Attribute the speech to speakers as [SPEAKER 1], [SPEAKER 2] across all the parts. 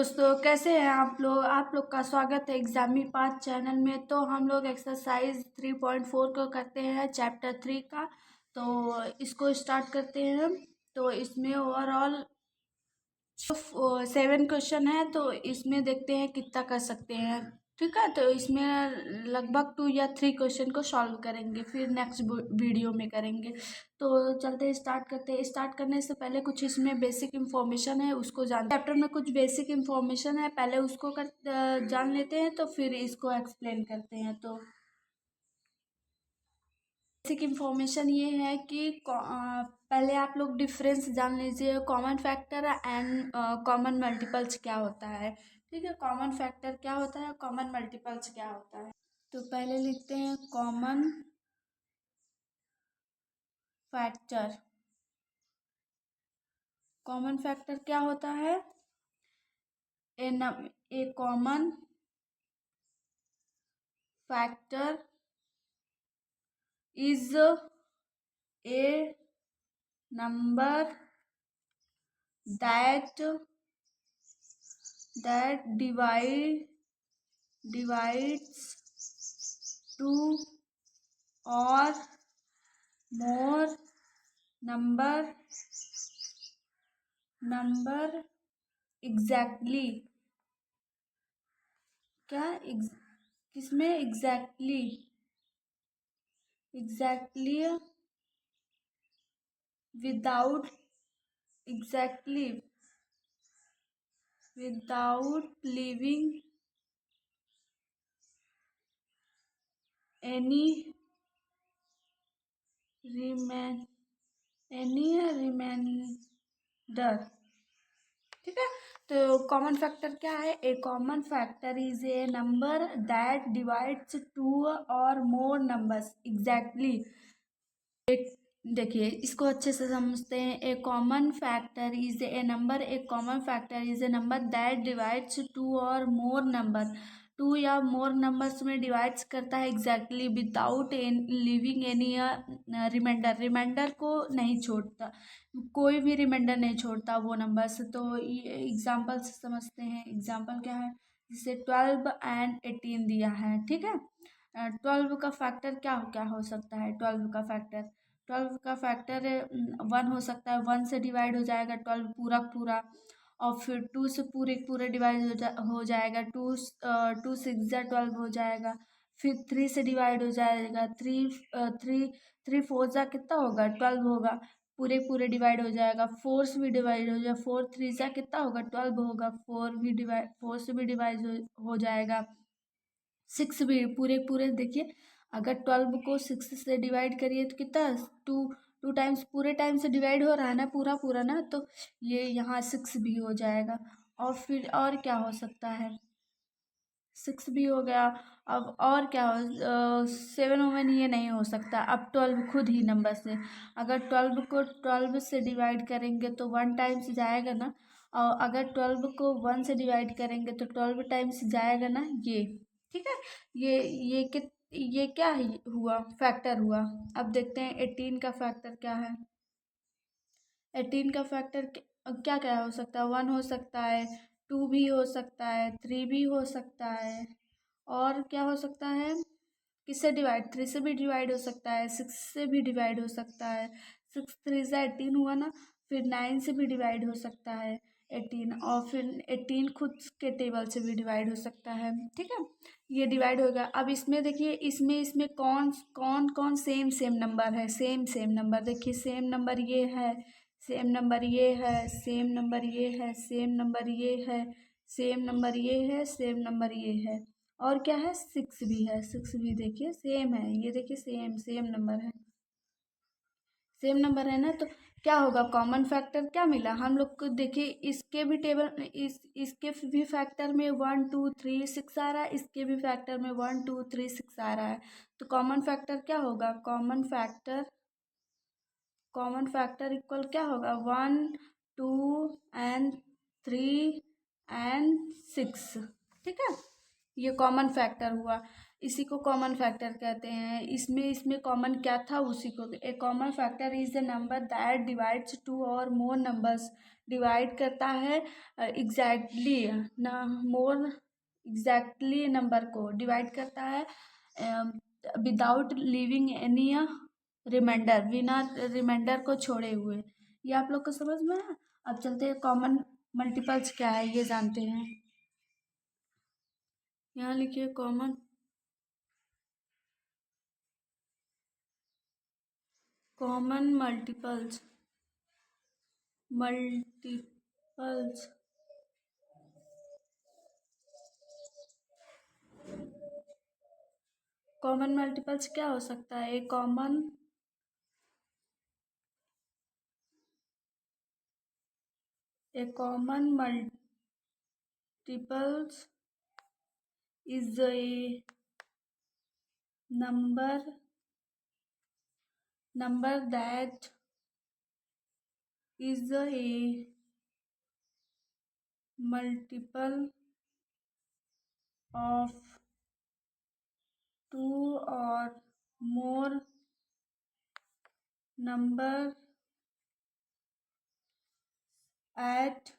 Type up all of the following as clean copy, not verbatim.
[SPEAKER 1] दोस्तों, कैसे हैं आप लोग का स्वागत है एग्जामी पास चैनल में। तो हम लोग एक्सरसाइज 3.4 को करते हैं, चैप्टर 3 का। तो इसको स्टार्ट करते हैं। तो इसमें ओवरऑल 7 क्वेश्चन है। तो इसमें देखते हैं कितना कर सकते हैं। ठीक है, तो इसमें लगभग 2 या 3 क्वेश्चन को सॉल्व करेंगे, फिर नेक्स्ट वीडियो में करेंगे। तो चलते स्टार्ट करते हैं। स्टार्ट करने से पहले कुछ इसमें बेसिक इंफॉर्मेशन है, उसको जान चैप्टर में कुछ बेसिक इंफॉर्मेशन है, पहले उसको जान लेते हैं, तो फिर इसको एक्सप्लेन करते हैं। तो बेसिक इंफॉर्मेशन ये है कि पहले आप लोग डिफरेंस जान लीजिए, common factor and common multiples क्या होता है। ठीक है, कॉमन फैक्टर क्या होता है, कॉमन मल्टीपल्स क्या होता है। तो पहले लिखते हैं कॉमन फैक्टर। कॉमन फैक्टर क्या होता है, a common factor is a number that divides two or more number exactly। क्या किसमें exactly without leaving any remainder। ठीक है, तो कॉमन फैक्टर क्या है, a common factor is a number that divides two or more numbers exactly. देखिए इसको अच्छे से समझते हैं। A common factor is a number that divides two or more number, two या मोर नंबर्स में डिवाइड्स करता है exactly without leaving any remainder को नहीं छोड़ता, कोई भी रिमाइंडर नहीं छोड़ता वो नंबर्स। तो ये एग्जाम्पल से समझते हैं। एग्जाम्पल क्या है, जैसे 12 एंड 18 दिया है। ठीक है, 12 का फैक्टर क्या क्या हो सकता है। 12 का फैक्टर 1 हो सकता है, 1 से डिवाइड हो जाएगा 12 पूरा पूरा। और फिर 2 से पूरे डिवाइड हो जाएगा, 2 6 जा 12 हो जाएगा। फिर 3 से डिवाइड हो जाएगा, 3 4 जा कितना होगा 12 होगा, पूरे डिवाइड हो जाएगा। 4 से भी डिवाइड हो जाएगा, 4 3 जा कितना होगा 12 होगा, 4 से भी डिवाइड हो जाएगा। 6 भी पूरे देखिए, अगर 12 को 6 से डिवाइड करिए तो कितना, 2 टाइम्स पूरे टाइम से डिवाइड हो रहा है ना, पूरा ना, तो ये यहाँ 6 भी हो जाएगा। और फिर और क्या हो सकता है, 6 भी हो गया। अब और क्या हो, 7 वुमेन ये नहीं हो सकता। अब 12 खुद ही नंबर से, अगर 12 को 12 से डिवाइड करेंगे तो 1 टाइम्स जाएगा ना, और अगर 12 को 1 से डिवाइड करेंगे तो 12 टाइम्स जाएगा ना ये। ठीक है, ये क्या हुआ, फैक्टर हुआ। अब देखते हैं 18 का फैक्टर क्या है। 18 का फैक्टर क्या क्या हो सकता है, 1 हो सकता है, 2 भी हो सकता है, 3 भी हो सकता है, और क्या हो सकता है, किससे डिवाइड, 3 से भी डिवाइड हो सकता है, 6 से भी डिवाइड हो सकता है। 6 3 से 18 हुआ ना, फिर 9 से भी डिवाइड हो सकता है 18, और फिर 18 खुद के टेबल से भी डिवाइड हो सकता है। ठीक है, ये डिवाइड हो गया। अब इसमें देखिए, इसमें कौन कौन कौन सेम नंबर है, सेम नंबर। देखिए सेम नंबर ये है, सेम नंबर ये है, सेम नंबर ये है, सेम नंबर ये है, सेम नंबर ये है, सेम नंबर ये है, और क्या है, 6 भी है। 6 भी देखिए सेम है, ये देखिए सेम नंबर है, सेम नंबर है ना। तो क्या होगा, कॉमन फैक्टर क्या मिला हम लोग को। देखिए इसके भी टेबल, इसके भी फैक्टर में 1 2 3 6 आ रहा है, इसके भी फैक्टर में 1 2 3 6 आ रहा है। तो कॉमन फैक्टर क्या होगा, कॉमन फैक्टर इक्वल क्या होगा, 1 2 एंड 3 एंड 6। ठीक है, ये कॉमन फैक्टर हुआ। इसी को कॉमन फैक्टर कहते हैं। इसमें कॉमन क्या था उसी को। A common factor is the number that divides two or more numbers, divide करता है एग्जैक्टली मोर एग्जैक्टली नंबर को डिवाइड करता है विदाउट लिविंग एनी रिमाइंडर, बिना रिमाइंडर को छोड़े हुए। ये आप लोग को समझ में है। अब चलते हैं कॉमन मल्टीपल्स क्या है ये जानते हैं। यहाँ लिखिए कॉमन मल्टीपल्स। कॉमन मल्टीपल्स क्या हो सकता है। A common multiples is a number that is a multiple of two or more number at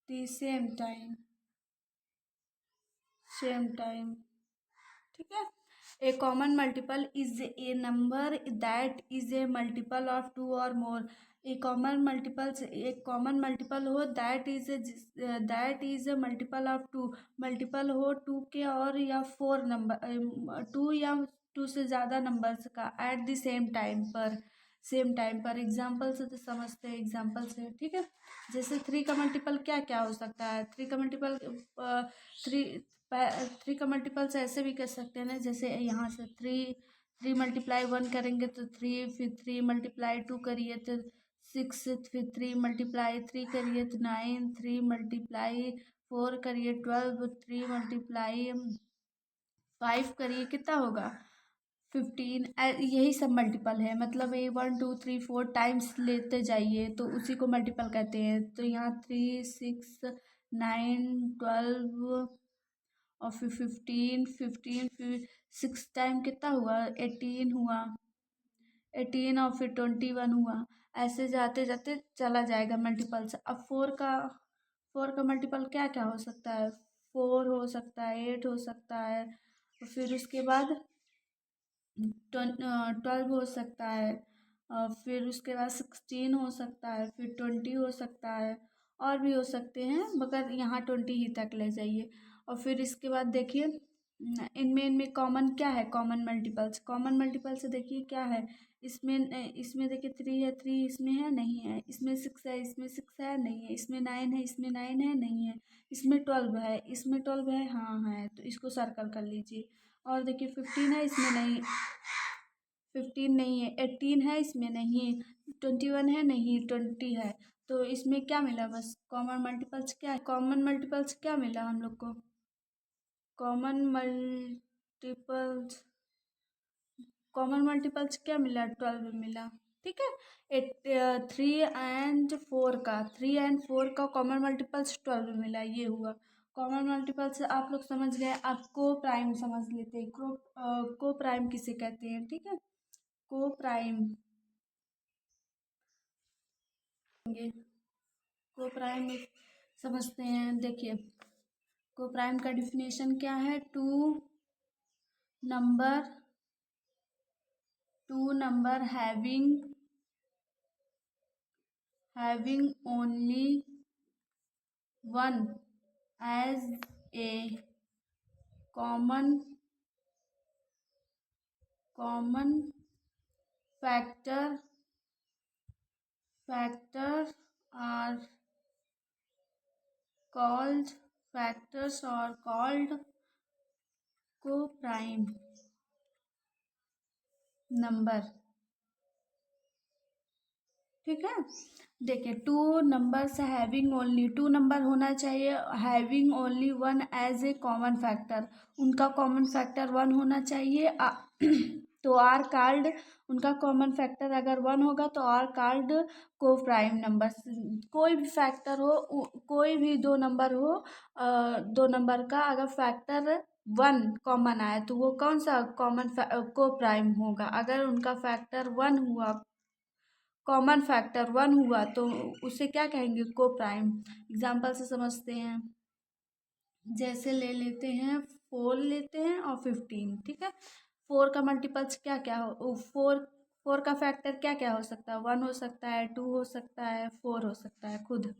[SPEAKER 1] the same time। ठीक है। A common multiple is a number that is a multiple of two or more. एक common multiple हो that is a multiple of two, multiple हो two के और या four number, two या two से ज़्यादा नंबर्स का एट द सेम टाइम पर। एग्जाम्पल से तो समझते हैं, एग्जाम्पल से ठीक है। जैसे थ्री का मल्टीपल क्या क्या हो सकता है। थ्री का मल्टीपल थ्री का मल्टीपल्स ऐसे भी कर सकते हैं ना, जैसे यहाँ से थ्री मल्टीप्लाई वन करेंगे तो थ्री, फिर थ्री मल्टीप्लाई टू करिए तो सिक्स, फिर थ्री मल्टीप्लाई थ्री करिए तो नाइन, थ्री मल्टीप्लाई फोर करिए 12, थ्री मल्टीप्लाई फाइव करिए कितना होगा 15। यही सब मल्टीपल है। मतलब ये 1 2 3 4 टाइम्स लेते जाइए तो उसी को मल्टीपल कहते हैं। तो यहाँ 3 6 9 12 और फिर 15 फिर 6 टाइम कितना हुआ 18 हुआ, 18 और फिर 21 हुआ। ऐसे जाते जाते चला जाएगा मल्टीपल्स। अब फोर का मल्टीपल क्या क्या हो सकता है। 4 हो सकता है, 8 हो सकता है, फिर उसके बाद 12 हो सकता है, और फिर उसके बाद 16 हो सकता है, फिर 20 हो सकता है, और भी हो सकते हैं मगर यहाँ 20 ही तक ले जाइए। और फिर इसके बाद देखिए इनमें कॉमन क्या है। कॉमन मल्टीपल्स देखिए क्या है। इसमें देखिए 3 है, 3 इसमें है नहीं है, इसमें 6 है, इसमें 6 है नहीं है, इसमें 9 है, इसमें 9 है नहीं है, इसमें 12 है, इसमें 12 है हाँ है, तो इसको सर्कल कर लीजिए। और देखिए 15 है, इसमें नहीं, 15 नहीं है, 18 है, इसमें नहीं, 21 है नहीं, 20 है। तो इसमें क्या मिला बस कॉमन मल्टीपल्स क्या मिला हम लोग को। कॉमन मल्टीपल्स क्या मिला 12 मिला। ठीक है। 3 एंड फोर का कॉमन मल्टीपल्स 12 मिला, ये हुआ कॉमन मल्टीपल्स। आप लोग समझ गए। आप को प्राइम समझ लेते हैं। को प्राइम किसे कहते हैं। ठीक है, को प्राइम समझते हैं। देखिए को प्राइम का डिफिनेशन क्या है। Two number having only one as a common factor are called co-prime number. ठीक है। देखिए टू नंबर्स टू नंबर होना चाहिए having only one as a common factor. उनका कॉमन फैक्टर वन होना चाहिए। तो आर कार्ड उनका कॉमन फैक्टर अगर वन होगा तो आर कार्ड को प्राइम नंबर। कोई भी फैक्टर हो, कोई भी दो नंबर हो, दो नंबर का अगर फैक्टर वन कॉमन आया तो वो कौन सा कॉमन को प्राइम होगा? अगर उनका फैक्टर वन हुआ, कॉमन फैक्टर वन हुआ, तो उसे क्या कहेंगे? को प्राइम। एग्जाम्पल से समझते हैं। जैसे ले लेते हैं, 4 लेते हैं और 15, ठीक है। 4 का मल्टीपल्स क्या क्या हो? 4 का फैक्टर क्या क्या हो सकता है? 1 हो सकता है, 2 हो सकता है, 4 हो सकता है खुद,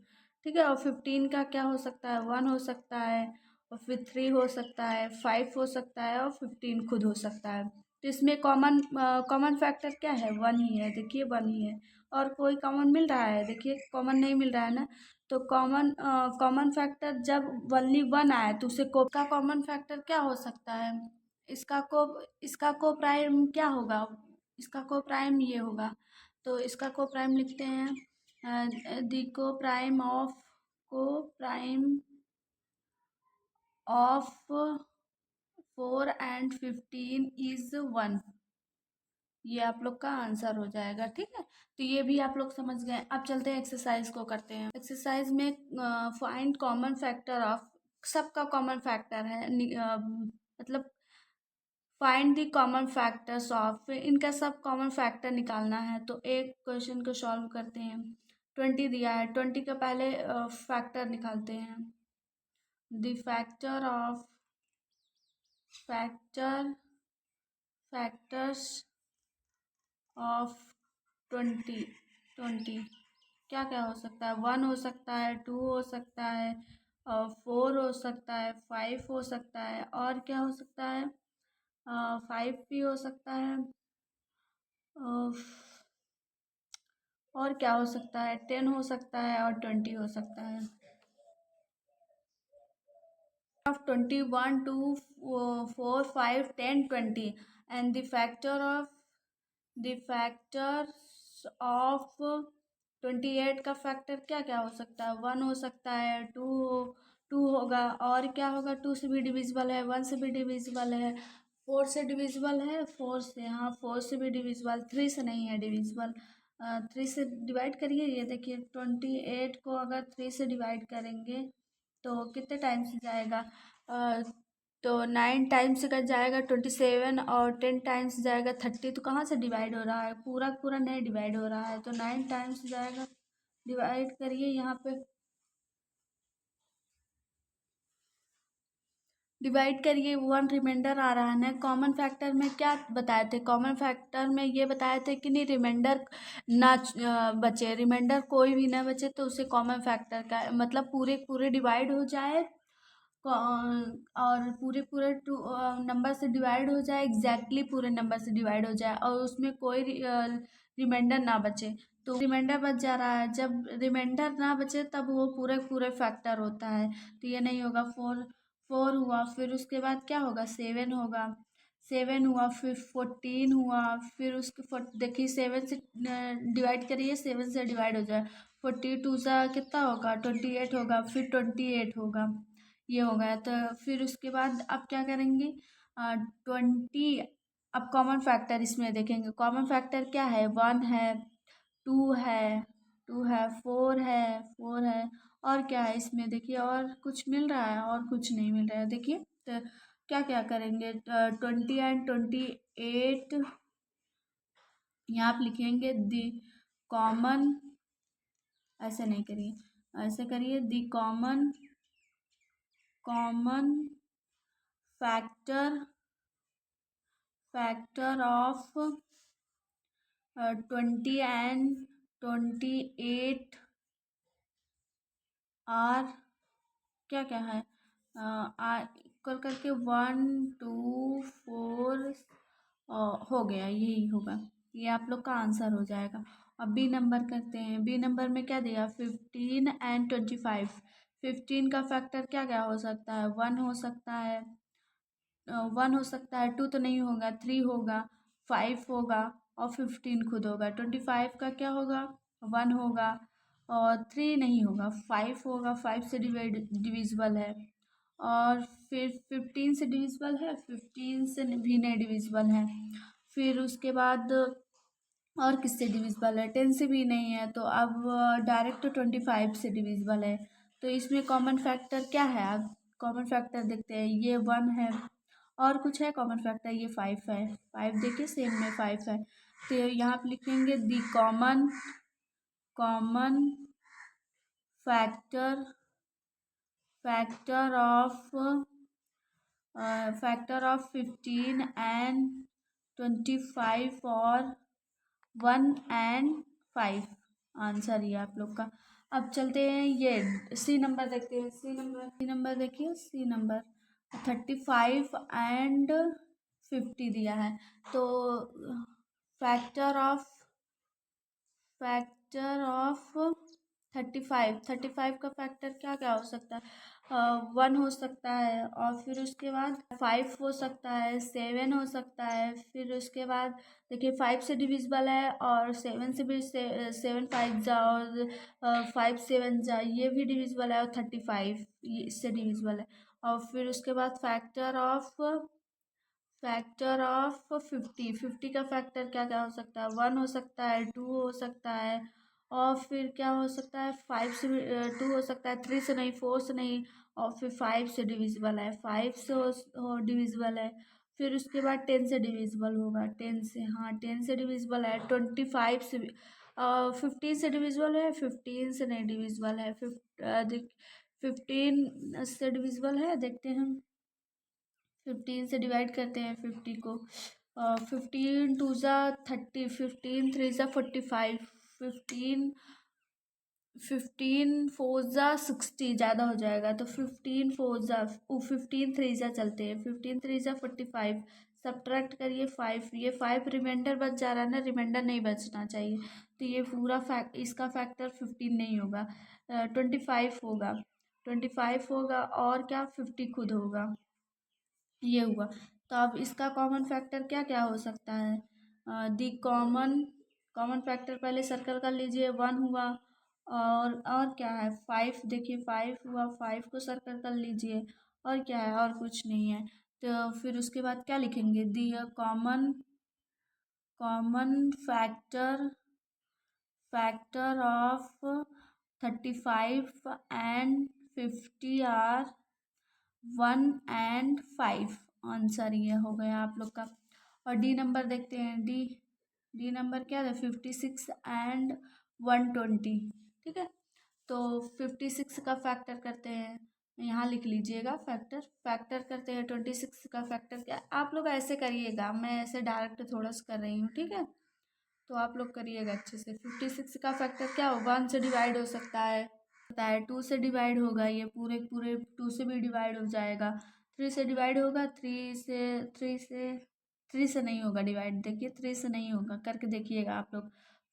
[SPEAKER 1] ठीक है। और 15 का क्या हो सकता है? 1 हो सकता है, और फिर 3 हो सकता है, 5 हो सकता है, और 15 खुद हो सकता है। तो इसमें कॉमन कॉमन फैक्टर क्या है? 1 ही है, देखिए 1 ही है। और कोई कॉमन मिल रहा है? देखिए कॉमन नहीं मिल रहा है ना। तो कॉमन फैक्टर जब वनली वन आए तो उसे को का कॉमन फैक्टर क्या हो सकता है? इसका को प्राइम क्या होगा? इसका को प्राइम ये होगा। तो इसका को प्राइम लिखते हैं, दी को प्राइम ऑफ 4 एंड 15 इज 1। ये आप लोग का आंसर हो जाएगा, ठीक है। तो ये भी आप लोग समझ गए। अब चलते हैं एक्सरसाइज को करते हैं। एक्सरसाइज में फाइंड कॉमन फैक्टर ऑफ, सबका कॉमन फैक्टर है, मतलब find the common factors of, इनका सब कॉमन फैक्टर निकालना है। तो एक क्वेश्चन को सॉल्व करते हैं। 20 दिया है, 20 का पहले फैक्टर निकालते हैं। द फैक्टर्स ऑफ 20 क्या क्या हो सकता है? 1 हो सकता है, 2 हो सकता है, और 4 हो सकता है, 5 हो सकता है, और क्या हो सकता है? 5 भी हो सकता है, और क्या हो सकता है? 10 हो सकता है, और 20 हो सकता है। of 21 to 4 5 10 20, and the factors of 28 का फैक्टर क्या क्या हो सकता है? 1 हो सकता है, 2 होगा, और क्या होगा? 2 से भी डिविजिबल है, 1 से भी डिविजिबल है, 4 से डिविजिबल है, 4 से, हाँ 4 से भी डिविजिबल, 3 से नहीं है डिविजिबल। 3 से डिवाइड करिए, ये देखिए 28 को अगर 3 से डिवाइड करेंगे तो कितने टाइम्स जाएगा? तो 9 टाइम्स का जाएगा 27, और 10 टाइम्स जाएगा 30। तो कहाँ से डिवाइड हो रहा है? पूरा पूरा नहीं डिवाइड हो रहा है, तो 9 टाइम्स जाएगा। डिवाइड करिए यहाँ पे, डिवाइड करिए, 1 रिमाइंडर आ रहा है ना। कॉमन फैक्टर में क्या बताए थे? कॉमन फैक्टर में ये बताए थे कि नहीं, रिमाइंडर ना बचे, रिमाइंडर कोई भी ना बचे तो उसे कॉमन फैक्टर का मतलब पूरे पूरे डिवाइड हो जाए, और पूरे पूरे नंबर से डिवाइड हो जाए, एग्जैक्टली पूरे नंबर से डिवाइड हो जाए, और उसमें कोई रिमाइंडर ना बचे। तो रिमाइंडर बच जा रहा है, जब रिमाइंडर ना बचे तब वो पूरे पूरे फैक्टर होता है। तो ये नहीं होगा। 4 हुआ, फिर उसके बाद क्या होगा? 7 होगा, 7 हुआ, फिर 14 हुआ, फिर उसके देखिए 7 से डिवाइड करिए, 7 से डिवाइड हो जाए, 42 सा कितना होगा? 28 होगा, फिर 28 होगा, ये हो गया। तो फिर उसके बाद अब क्या करेंगे? 20, अब कॉमन फैक्टर इसमें देखेंगे। कॉमन फैक्टर क्या है? 1 है, 2 है, 4 है, और क्या है इसमें? देखिए और कुछ मिल रहा है? और कुछ नहीं मिल रहा है। देखिए तो क्या क्या करेंगे? 20 एंड 28 यहाँ आप लिखेंगे। दी कॉमन, ऐसे नहीं करिए, ऐसे करिए, the common factor of 20 and 28 are क्या क्या है? इक्वल करके 1 2 4 हो गया, यही होगा। ये आप लोग का आंसर हो जाएगा। अब बी नंबर करते हैं। बी नंबर में क्या दिया? 15 एंड 25। 15 का फैक्टर क्या क्या हो सकता है? 1 हो सकता है, 1 हो सकता है, 2 तो नहीं होगा, 3 होगा, 5 होगा, और 15 खुद होगा। 25 का क्या होगा? 1 होगा, और 3 नहीं होगा, 5 होगा, 5 से डिविजिबल है, और फिर 15 से डिविजिबल है, 15 से भी नहीं डिविजिबल है। फिर उसके बाद और किससे डिविजिबल है? 10 से भी नहीं है, तो अब डायरेक्ट 25 से डिविजिबल है। तो इसमें कॉमन फैक्टर क्या है? अब कॉमन फैक्टर देखते हैं। ये 1 है, और कुछ है कॉमन फैक्टर, ये 5 है, 5 देखिए सेम में 5 है। तो यहाँ पे लिखेंगे the common factor of 15 and 25 और 1 एंड 5, आंसर ये आप लोग का। अब चलते हैं ये सी नंबर देखते हैं। सी नंबर देखिए, सी नंबर 35 एंड 50 दिया है। तो फैक्टर ऑफ 35 का फैक्टर क्या क्या हो सकता है? 1 हो सकता है, और फिर उसके बाद 5 हो सकता है, 7 हो सकता है, फिर उसके बाद देखिए 5 से डिविजिबल है, और 7 से भी 7 5 जा, और 5 7 जा, ये भी डिविजिबल है, और 35 ये इससे डिविजिबल है। और फिर उसके बाद फैक्टर ऑफ 50 का फैक्टर क्या क्या हो सकता है? 1 हो सकता है, 2 हो सकता है, और फिर क्या हो सकता है? 5 से 2 हो सकता है, 3 से नहीं, 4 से नहीं, और फिर 5 से डिविजिबल है, 5 से डिविजिबल है। फिर उसके बाद 10 से डिविजिबल होगा, 10 से, हाँ 10 से डिविजिबल है, 25 से 15 से डिविजिबल है, 15 से नहीं डिविजिबल है, 15 से डिविजिबल है, देखते हैं हम। 15 से डिवाइड करते हैं 50 को। 15 टू ज़ा 30, 15 थ्री ज़ा 45, 15 फोर ज़ा 60, ज़्यादा हो जाएगा, तो 15 फोर ज़ा 15 थ्री ज़ा चलते हैं, 15 थ्री ज़ा 45, सब्ट्रैक्ट करिए 5, ये 5 रिमाइंडर बच जा रहा है ना, रिमाइंडर नहीं बचना चाहिए, तो ये पूरा इसका फैक्टर 15 नहीं होगा, 25 होगा, 25 होगा, और क्या 50 खुद होगा, ये हुआ। तो अब इसका कॉमन फैक्टर क्या क्या हो सकता है? दी कॉमन फैक्टर पहले सर्कल कर लीजिए, 1 हुआ, और क्या है? 5, देखिए 5 हुआ, 5 को सर्कल कर लीजिए, और क्या है? और कुछ नहीं है। तो फिर उसके बाद क्या लिखेंगे? The common factor of 35 and 50 are 1 and 5, answer ये हो गया आप लोग का। और डी नंबर देखते हैं, डी नंबर क्या है? 56 एंड 120, ठीक है। तो 56 का फैक्टर करते हैं, यहाँ लिख लीजिएगा, फैक्टर करते हैं 26 का फैक्टर क्या, आप लोग ऐसे करिएगा, मैं ऐसे डायरेक्ट थोड़ा सा कर रही हूँ, ठीक है। तो आप लोग करिएगा अच्छे से। 56 का फैक्टर क्या हो? 1 से डिवाइड हो सकता है, 2 से डिवाइड होगा, ये पूरे पूरे 2 से भी डिवाइड हो जाएगा, 3 से डिवाइड होगा, 3 से नहीं होगा डिवाइड, देखिए 3 से नहीं होगा, करके देखिएगा आप लोग।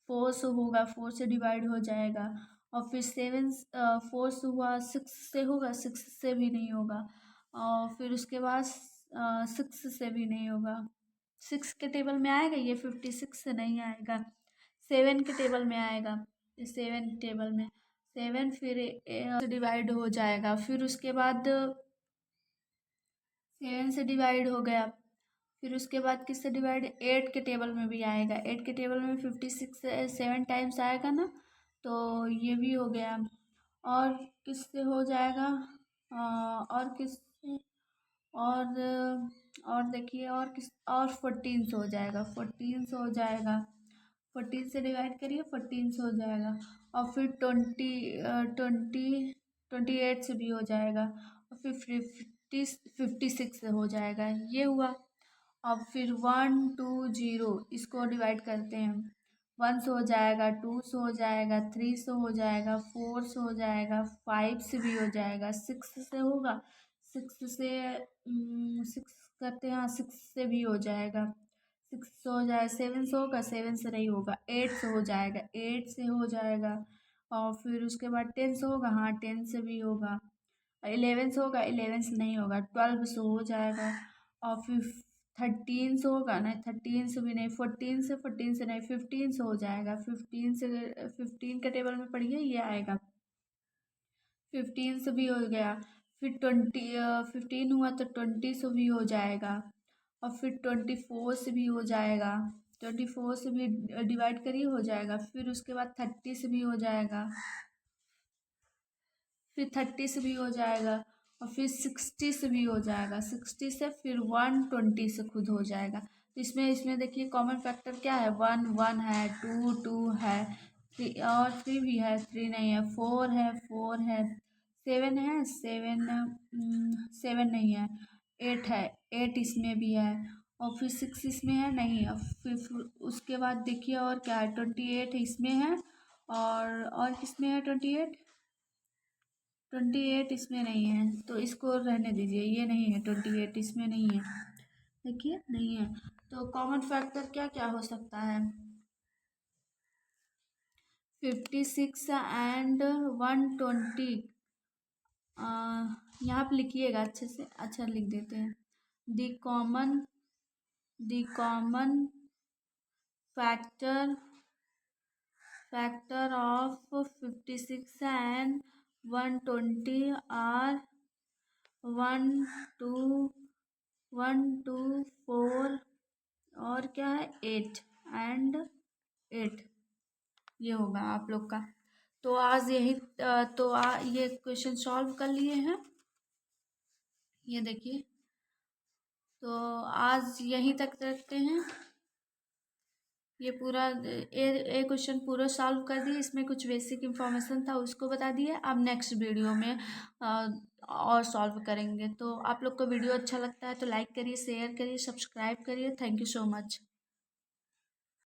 [SPEAKER 1] 4 से होगा, 4 से डिवाइड हो जाएगा, और फिर 4 से हुआ, 6 से होगा, 6 से भी नहीं होगा, और फिर उसके बाद 6 से भी नहीं होगा, 6 के टेबल में आएगा, ये 56 से नहीं आएगा, 7 के टेबल में आएगा, 7 टेबल में 7, फिर से डिवाइड हो जाएगा, फिर उसके बाद 7 से डिवाइड हो गया, फिर उसके बाद किससे डिवाइड? 8 के टेबल में भी आएगा, 8 के टेबल में 56 7 टाइम्स आएगा ना, तो ये भी हो गया। और किससे हो जाएगा? और किससे? और देखिए, और किस, और 14 से हो जाएगा, 14 से हो जाएगा, 14 से डिवाइड करिए, 14 से हो जाएगा, और फिर 28 से भी हो जाएगा, और फिर 56 से हो जाएगा, ये हुआ। अब फिर 120 इसको डिवाइड करते हैं, 1 से हो जाएगा, 2 से हो जाएगा, 3 से हो जाएगा, 4 से हो जाएगा, 5 से भी हो जाएगा, 6 से होगा, 6 करते हैं, हाँ 6 से भी हो जाएगा, 6 से हो जाएगा, 7 से होगा, 7 से नहीं होगा, 8 से हो जाएगा, 8 से हो जाएगा, और फिर उसके बाद 10 से होगा, हाँ 10 से भी होगा, 11 से होगा, 11 से नहीं होगा, 12 से हो जाएगा, और फिर 13 से होगा, नहीं 13 से भी नहीं, 14 से नहीं, 15 से हो जाएगा, 15 के टेबल में पढ़िए, ये आएगा, 15 से भी हो गया, फिर 15 हुआ तो 20 से भी हो जाएगा, और फिर 24 से भी हो जाएगा, 24 से भी डिवाइड करिए, हो जाएगा, फिर उसके बाद 30 से भी हो जाएगा, फिर 30 से भी हो जाएगा, और फिर 60 से भी हो जाएगा, 60 से फिर 120 से खुद हो जाएगा। तो इसमें देखिए कॉमन फैक्टर क्या है, 1 1 है, 2 2 है, 3 और 3 भी है, 3 नहीं है, 4 है, 4 है, 7 है, 7 7 नहीं है, 8 है, 8 इसमें भी है, और फिर 6 इसमें है नहीं है, फिर उसके बाद देखिए और क्या है, 28 इसमें है, और किसमें है 28, 28 इसमें नहीं है, तो इसको रहने दीजिए, ये नहीं है, 28 इसमें नहीं है, देखिए नहीं है। तो कॉमन फैक्टर क्या क्या हो सकता है, 56 एंड 120। यहाँ पे लिखिएगा अच्छे से, अच्छा लिख देते हैं, the common factor of 56 and 120 are 1 2 1 2 4 और क्या है 8 एंड 8, ये होगा आप लोग का। तो आज यही ये क्वेश्चन सॉल्व कर लिए हैं, ये देखिए। तो आज यहीं तक रखते हैं, ये पूरा ए क्वेश्चन पूरा सॉल्व कर दिए, इसमें कुछ बेसिक इन्फॉर्मेशन था उसको बता दिए। अब नेक्स्ट वीडियो में और सॉल्व करेंगे। तो आप लोग को वीडियो अच्छा लगता है तो लाइक करिए, शेयर करिए, सब्सक्राइब करिए। Thank you so much.